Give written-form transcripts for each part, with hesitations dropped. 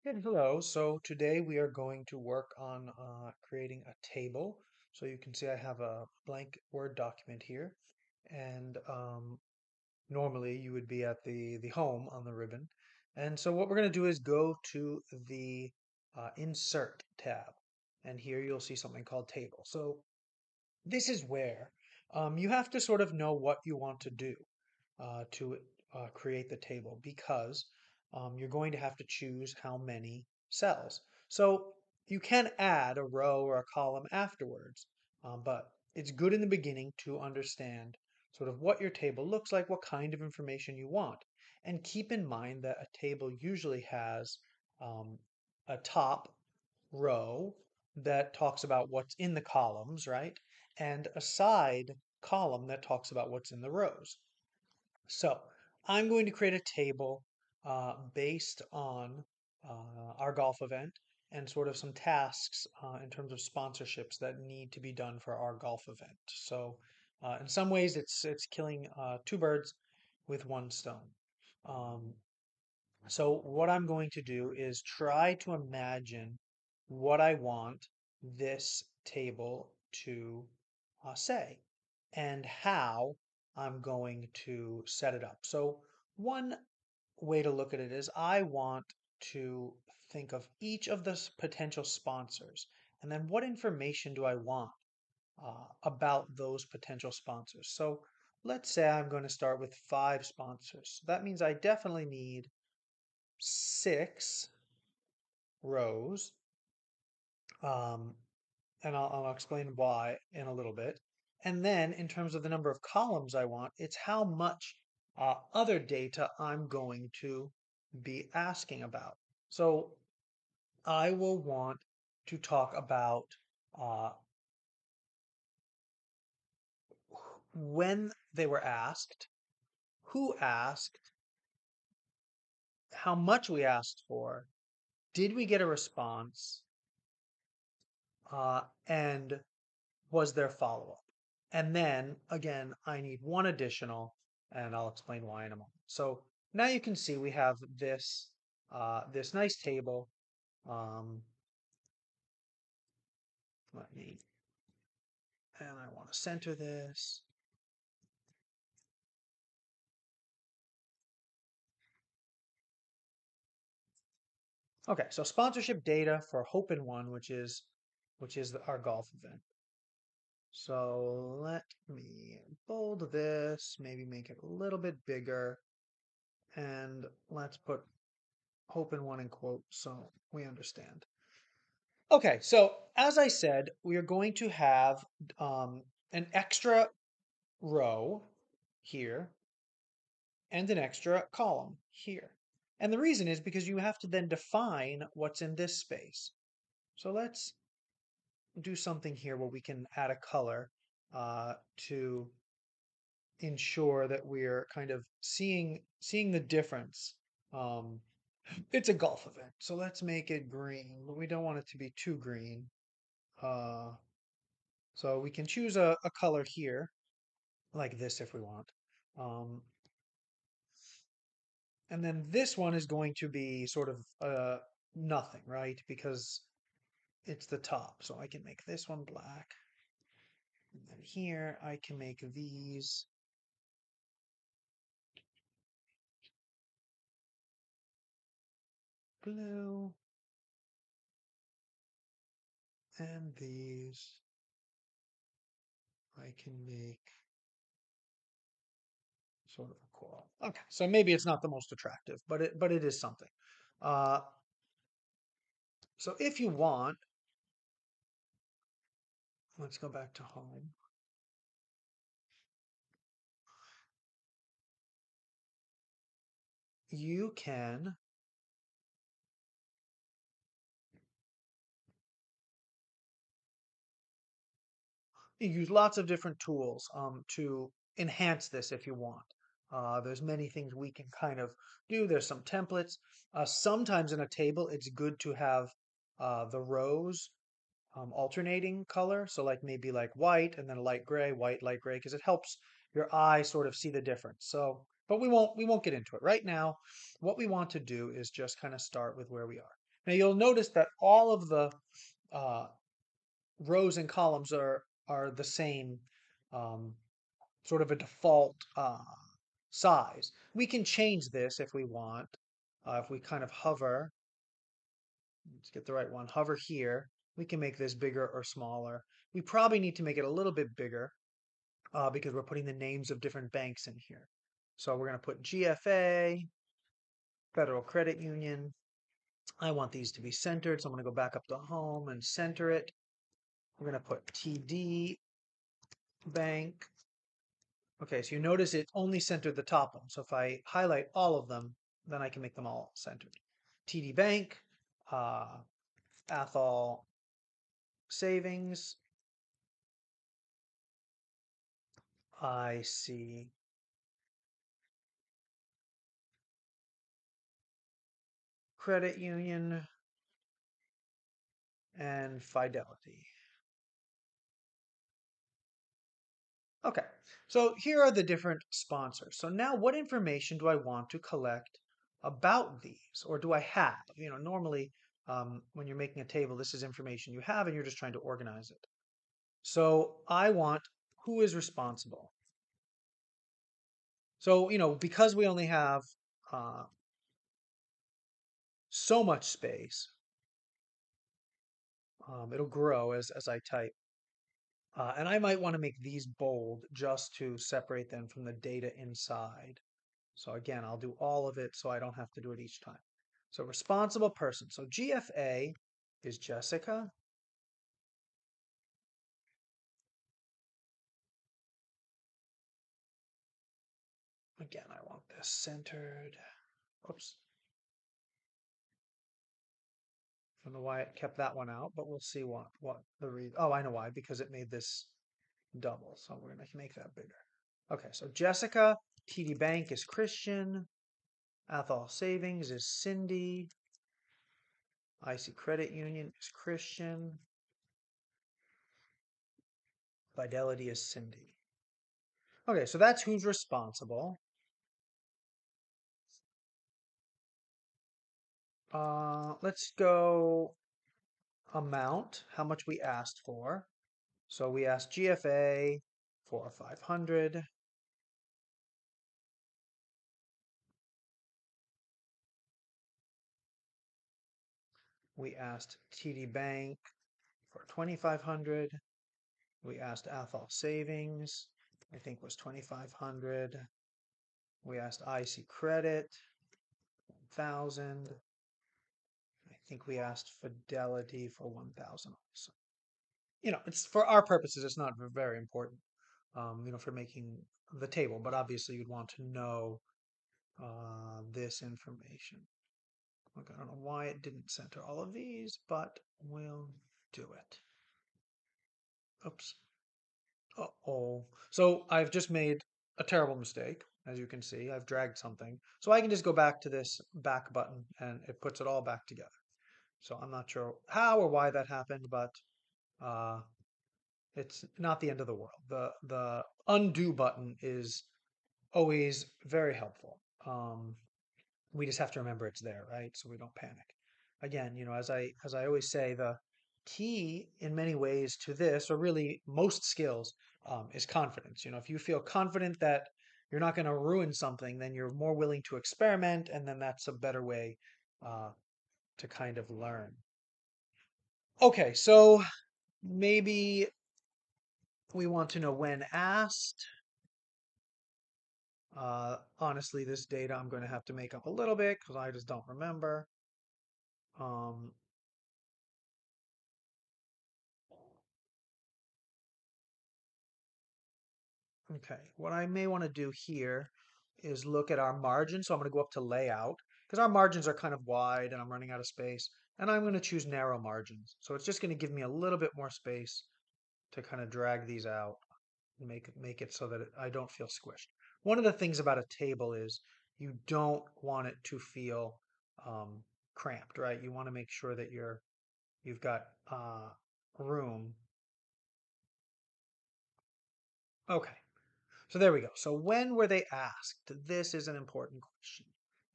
Good, hello. So today we are going to work on creating a table. So you can see I have a blank Word document here, and normally you would be at the home on the ribbon. And so what we're going to do is go to the Insert tab, and here you'll see something called Table. So this is where you have to sort of know what you want to do to create the table because you're going to have to choose how many cells. So you can add a row or a column afterwards, but it's good in the beginning to understand sort of what your table looks like, what kind of information you want. And keep in mind that a table usually has um, a top row that talks about what's in the columns, right? And a side column that talks about what's in the rows. So I'm going to create a table based on our golf event and sort of some tasks in terms of sponsorships that need to be done for our golf event. So in some ways, it's killing two birds with one stone. Um, so what I'm going to do is try to imagine what I want this table to say and how I'm going to set it up. So one way to look at it is I want to think of each of the potential sponsors and then what information do I want about those potential sponsors. So let's say I'm going to start with 5 sponsors. So that means I definitely need 6 rows, um, and I'll explain why in a little bit. And then in terms of the number of columns I want, it's how much other data I'm going to be asking about. So I will want to talk about uh, when they were asked, who asked, how much we asked for, did we get a response, and was there follow-up? And then again, I need one additional, and I'll explain why in a moment. So now you can see we have this nice table. Um, let me, and I want to center this. Okay, so sponsorship data for Hope in One, which is our golf event. So let me bold this, maybe make it a little bit bigger, and let's put Hope in One in quotes so we understand. Okay, so as I said, we are going to have an extra row here and an extra column here. And the reason is because you have to then define what's in this space. So let's do something here where we can add a color to ensure that we're kind of seeing the difference. Um, it's a golf event, so let's make it green, but we don't want it to be too green. Uh, So we can choose a color here, like this if we want. Um, and then this one is going to be sort of nothing, right? Because it's the top. So I can make this one black. And then here I can make these blue and these I can make sort of a coral. Okay, so maybe it's not the most attractive, but it is something. Uh, so if you want, let's go back to home. You can you use lots of different tools to enhance this if you want. There's many things we can kind of do. There's some templates. Sometimes in a table, it's good to have the rows alternating color. So like maybe like white and then light gray, white, light gray, because it helps your eye sort of see the difference. So, but we won't get into it right now. What we want to do is just kind of start with where we are. Now you'll notice that all of the uh, rows and columns are the same um, sort of a default size. We can change this if we want. If we kind of hover, let's get the right one, hover here, we can make this bigger or smaller. We probably need to make it a little bit bigger because we're putting the names of different banks in here. So we're going to put GFA, Federal Credit Union. I want these to be centered, so I'm going to go back up to home and center it. We're going to put TD Bank. Okay, so you notice it only centered the top one. So if I highlight all of them, then I can make them all centered. TD Bank, uh, Athol Savings, I see Credit Union, and Fidelity. Okay, so here are the different sponsors. So now what information do I want to collect about these, or do I have? Normally when you're making a table, this is information you have and you're just trying to organize it. So I want who is responsible. So, because we only have uh, so much space, it'll grow as I type. And I might want to make these bold just to separate them from the data inside. So again, I'll do all of it so I don't have to do it each time. So responsible person. So GFA is Jessica. Again, I want this centered. Oops. I don't know why it kept that one out, but we'll see what the reason. Oh, I know why, because it made this double. So we're going to make that bigger. Okay, so Jessica, TD Bank is Christian, Athol Savings is Cindy, IC Credit Union is Christian, Fidelity is Cindy. Okay, so that's who's responsible. Let's go amount, how much we asked for. So we asked GFA for 500. We asked TD Bank for 2,500. We asked Athol Savings, I think was 2,500. We asked IC Credit, 1,000. I think we asked Fidelity for 1,000 also. It's for our purposes, it's not very important, for making the table, but obviously you'd want to know this information. Look, I don't know why it didn't center all of these, but we'll do it. Oops. Uh-oh. So I've just made a terrible mistake. As you can see, I've dragged something. So I can just go back to this back button and it puts it all back together. So I'm not sure how or why that happened, but uh, it's not the end of the world. The undo button is always very helpful. We just have to remember it's there, right? So we don't panic. Again, as I always say, the key in many ways to this, or really most skills, is confidence. If you feel confident that you're not going to ruin something, then you're more willing to experiment, and then that's a better way uh, to kind of learn. Okay, so maybe we want to know when asked. Honestly, this data I'm going to have to make up a little bit because I just don't remember. Um, Okay, what I may want to do here is look at our margin. So I'm going to go up to layout because our margins are kind of wide and I'm running out of space. And I'm going to choose narrow margins. So it's just going to give me a little bit more space to kind of drag these out and make it so that I don't feel squished. One of the things about a table is you don't want it to feel um, cramped, right? You want to make sure that you've got room. Okay. So there we go. So when were they asked? This is an important question.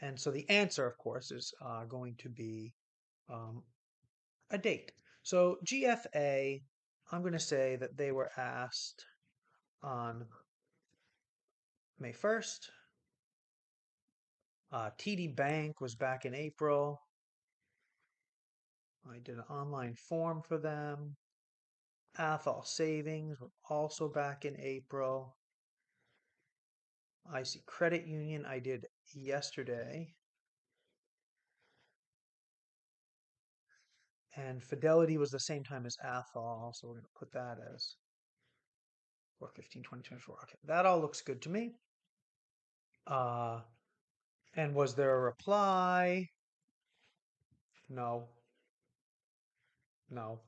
And so the answer, of course, is going to be um, a date. So GFA, I'm going to say that they were asked on May 1st. TD Bank was back in April. I did an online form for them. Athol Savings was also back in April. IC Credit Union I did yesterday. And Fidelity was the same time as Athol, so we're going to put that as 4/15/2024. Okay, that all looks good to me. And was there a reply? No, no,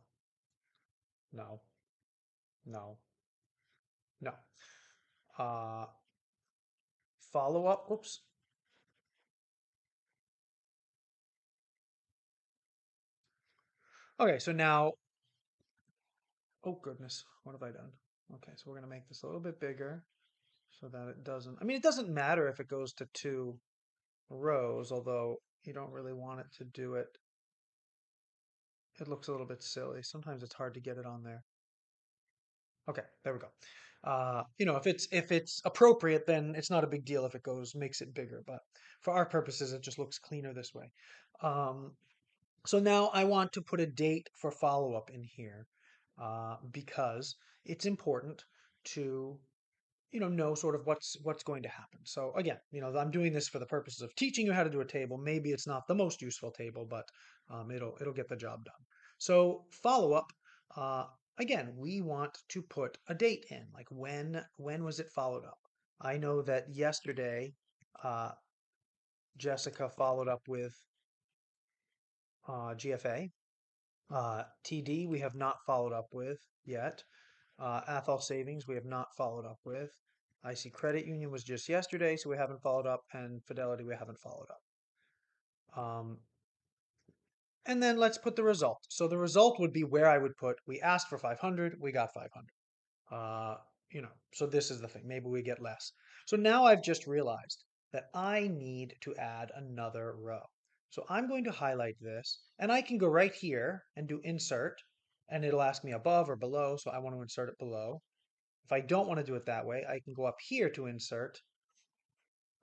no, no, no. Uh, Follow up. Oops. Okay, so now, oh goodness, what have I done? Okay, so we're going to make this a little bit bigger so that it doesn't, I mean, it doesn't matter if it goes to 2 rows, although you don't really want it to do it. It looks a little bit silly. Sometimes it's hard to get it on there. Okay, there we go. If it's appropriate, then it's not a big deal if it makes it bigger. But for our purposes, it just looks cleaner this way. Um, so now I want to put a date for follow-up in here because it's important to know sort of what's going to happen. So again, I'm doing this for the purposes of teaching you how to do a table. Maybe it's not the most useful table, but it'll get the job done. So follow up. Uh, Again, we want to put a date in, like when was it followed up? I know that yesterday, uh, Jessica followed up with GFA. TD we have not followed up with yet. Athol Savings, we have not followed up with. IC Credit Union was just yesterday, so we haven't followed up, and Fidelity, we haven't followed up. And then let's put the result. So the result would be where I would put, we asked for 500, we got 500. So this is the thing. Maybe we get less. So now I've just realized that I need to add another row. So I'm going to highlight this, and I can go right here and do insert, and it'll ask me above or below, so I want to insert it below. If I don't want to do it that way, I can go up here to insert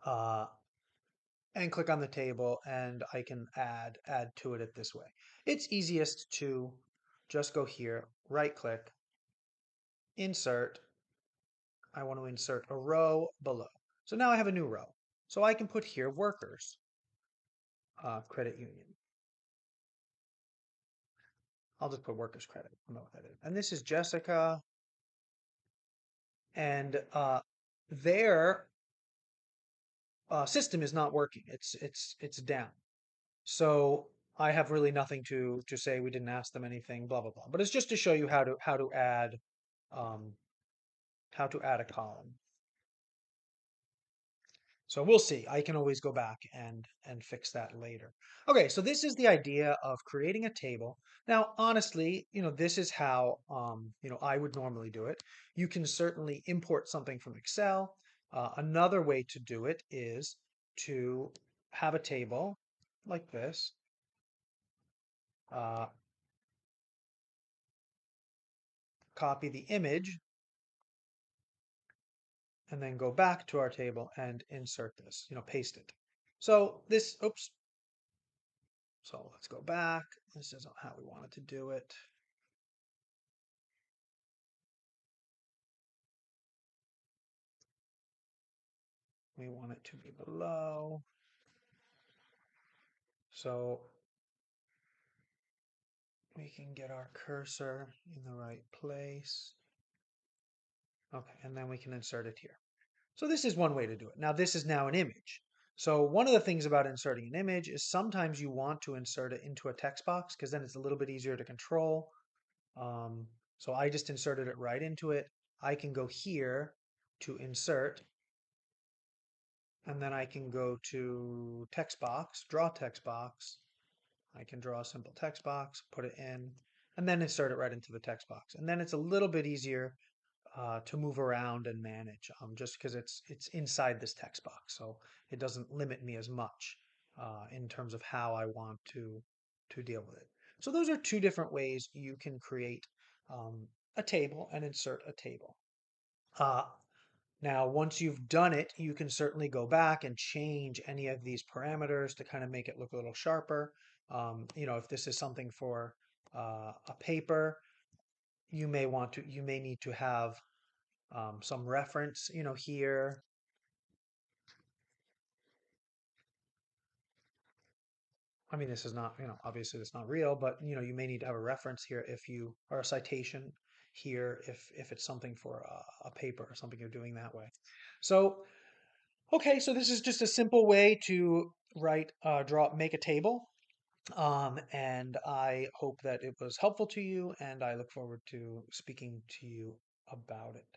uh, and click on the table, and I can add to it this way. It's easiest to just go here, right click, insert. I want to insert a row below. So now I have a new row. So I can put here workers, credit union. I'll just put workers credit. I know what that is. And this is Jessica. And their system is not working. It's down. So I have really nothing to say. We didn't ask them anything, blah blah blah. But it's just to show you um, how to add a column. So we'll see. I can always go back and fix that later. Okay, so this is the idea of creating a table. Now, honestly, this is how I would normally do it. You can certainly import something from Excel. Another way to do it is to have a table like this. Uh, Copy the image and then go back to our table and insert this, paste it. So this, oops. So let's go back. This isn't how we wanted to do it. We want it to be below. So we can get our cursor in the right place. Okay, and then we can insert it here. So this is one way to do it. Now this is now an image. So one of the things about inserting an image is sometimes you want to insert it into a text box because then it's a little bit easier to control. So I just inserted it right into it. I can go here to insert, and then I can go to text box, draw text box. I can draw a simple text box, put it in, and then insert it right into the text box. And then it's a little bit easier to move around and manage, just because it's inside this text box, so it doesn't limit me as much in terms of how I want to to deal with it. So those are two different ways you can create a table and insert a table. Uh, Now, once you've done it, you can certainly go back and change any of these parameters to kind of make it look a little sharper. If this is something for a paper, you may need to have some reference, here. I mean, this is not, obviously it's not real, but you may need to have a reference here if you, or a citation here if it's something for a paper or something you're doing that way. So, okay, so this is just a simple way to make a table. And I hope that it was helpful to you, and I look forward to speaking to you about it.